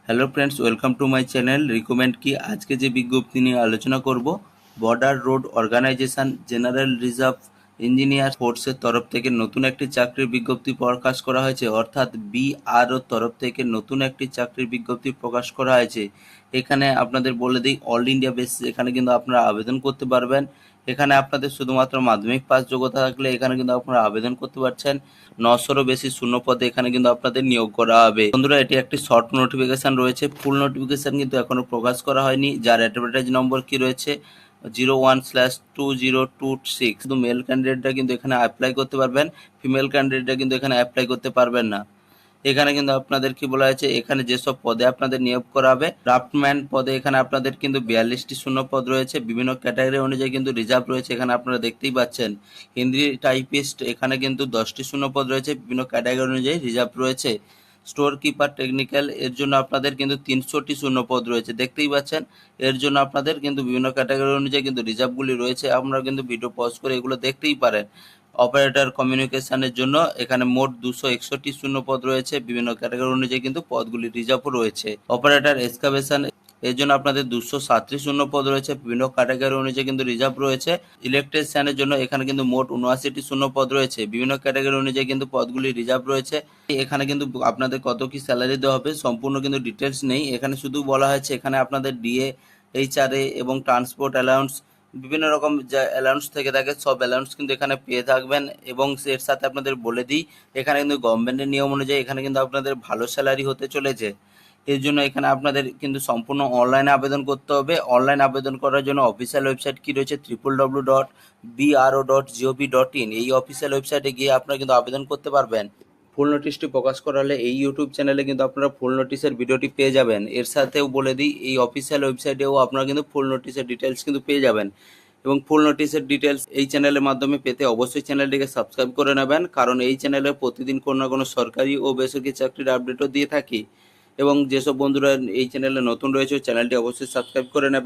Hello friends, welcome to my channel recommend কি। আজকে যে বিজ্ঞপ্তি নিয়ে আলোচনা করব, Border Road Organisation General Reserve Engineer ফোর্সের তরফ থেকে নতুন একটি চাকরির বিজ্ঞপ্তি প্রকাশ করা হয়েছে। অর্থাৎ বিআরও তরফ থেকে নতুন একটি চাকরির বিজ্ঞপ্তি প্রকাশ করা হয়েছে। এখানে আপনাদের বলে দিই, অল ইন্ডিয়া বেসিস এখানে কিন্তু আপনারা আবেদন করতে পারবেন। এখানে আপনাদের শুধুমাত্র মাধ্যমিক পাস যোগ্যতা থাকলে এখানে কিন্তু আপনারা আবেদন করতে পারছেন। 900-রও বেশি শূন্য পদে এখানে কিন্তু আপনাদের নিয়োগ করা হবে। বন্ধুরা, এটি একটি শর্ট নোটিফিকেশন রয়েছে, ফুল নোটিফিকেশন কিন্তু এখনো প্রকাশ করা হয়নি, যার অ্যাডভার্টাইজ নম্বর কি রয়েছে 01/2026। শুধু মেল ক্যান্ডিডেটরা কিন্তু এখানে অ্যাপ্লাই করতে পারবেন, ফিমেল ক্যান্ডিডেটরা কিন্তু এখানে অ্যাপ্লাই করতে পারবেন না। এখানে কিন্তু আপনাদের কি বলা হয়েছে, এখানে যেসব পদে আপনাদের নিয়োগ করা হবে, ড্রাফটম্যান পদে এখানে আপনাদের কিন্তু 42টি শূন্য পদ রয়েছে। বিভিন্ন ক্যাটাগরি অনুযায়ী কিন্তু রিজার্ভ রয়েছে, এখানে আপনারা দেখতেই পাচ্ছেন। হিন্দি টাইপিস্ট এখানে কিন্তু 10টি শূন্য পদ রয়েছে, বিভিন্ন ক্যাটাগরি অনুযায়ী রিজার্ভ রয়েছে। স্টোর কিপার টেকনিক্যাল এর জন্য আপনাদের কিন্তু 300টি শূন্য পদ রয়েছে, দেখতেই পাচ্ছেন। এর জন্য আপনাদের কিন্তু বিভিন্ন ক্যাটাগরি অনুযায়ী কিন্তু রিজার্ভগুলি রয়েছে, আপনারা কিন্তু ভিডিও পজ করে এগুলো দেখতেই পারেন। অপারেটর কমিউনিকেশনের জন্য এখানে মোট 261টি শূন্য পদ রয়েছে, বিভিন্ন ক্যাটাগরি অনুযায়ী কিন্তু পদগুলি রিজার্ভও রয়েছে। অপারেটর এক্সকাভেশন এর জন্য আপনাদের 237 শূন্য পদ রয়েছে, বিভিন্ন ক্যাটাগরি অনুযায়ী কিন্তু রিজার্ভ রয়েছে। ইলেকট্রিশিয়ানের জন্য এখানে কিন্তু মোট 79টি শূন্য পদ রয়েছে, বিভিন্ন ক্যাটাগরি অনুযায়ী কিন্তু পদগুলি রিজার্ভ রয়েছে। এখানে কিন্তু আপনাদের কত কি স্যালারি দেওয়া হবে সম্পূর্ণ কিন্তু ডিটেলস নেই, এখানে শুধু বলা হয়েছে এখানে আপনাদের ডিএ, এইচআরএ এবং ট্রান্সপোর্ট অ্যালাউন্স, বিভিন্ন রকম যা অ্যালাউন্স থেকে থাকে সব অ্যালাউন্স কিন্তু এখানে পেয়ে থাকবেন। এবং এর সাথে আপনাদের বলে দিই, এখানে কিন্তু গভর্নমেন্টের নিয়ম অনুযায়ী এখানে কিন্তু আপনাদের ভালো স্যালারি হতে চলেছে। এর জন্য এখানে আপনাদের কিন্তু সম্পূর্ণ অনলাইনে আবেদন করতে হবে। অনলাইন আবেদন করার জন্য অফিসিয়াল ওয়েবসাইট কি রয়েছে, www.bro.gov.in, এই অফিসিয়াল ওয়েবসাইটে গিয়ে আপনারা কিন্তু আবেদন করতে পারবেন। ফুল নোটিশটি প্রকাশ করা হলে এই ইউটিউব চ্যানেলে কিন্তু আপনারা ফুল নোটিশের ভিডিওটি পেয়ে যাবেন। এর সাথেও বলে দিই, এই অফিসিয়াল ওয়েবসাইটেও আপনারা কিন্তু ফুল নোটিশের ডিটেলস কিন্তু পেয়ে যাবেন। এবং ফুল নোটিশের ডিটেলস এই চ্যানেলের মাধ্যমে পেতে অবশ্যই চ্যানেলটিকে সাবস্ক্রাইব করে নেবেন, কারণ এই চ্যানেলে প্রতিদিন কোনো না কোনো সরকারি ও বেসরকারি চাকরির আপডেটও দিয়ে থাকি। এবং যেসব বন্ধুরা এই চ্যানেলে নতুন রয়েছে চ্যানেলটি অবশ্যই সাবস্ক্রাইব করে নেবেন।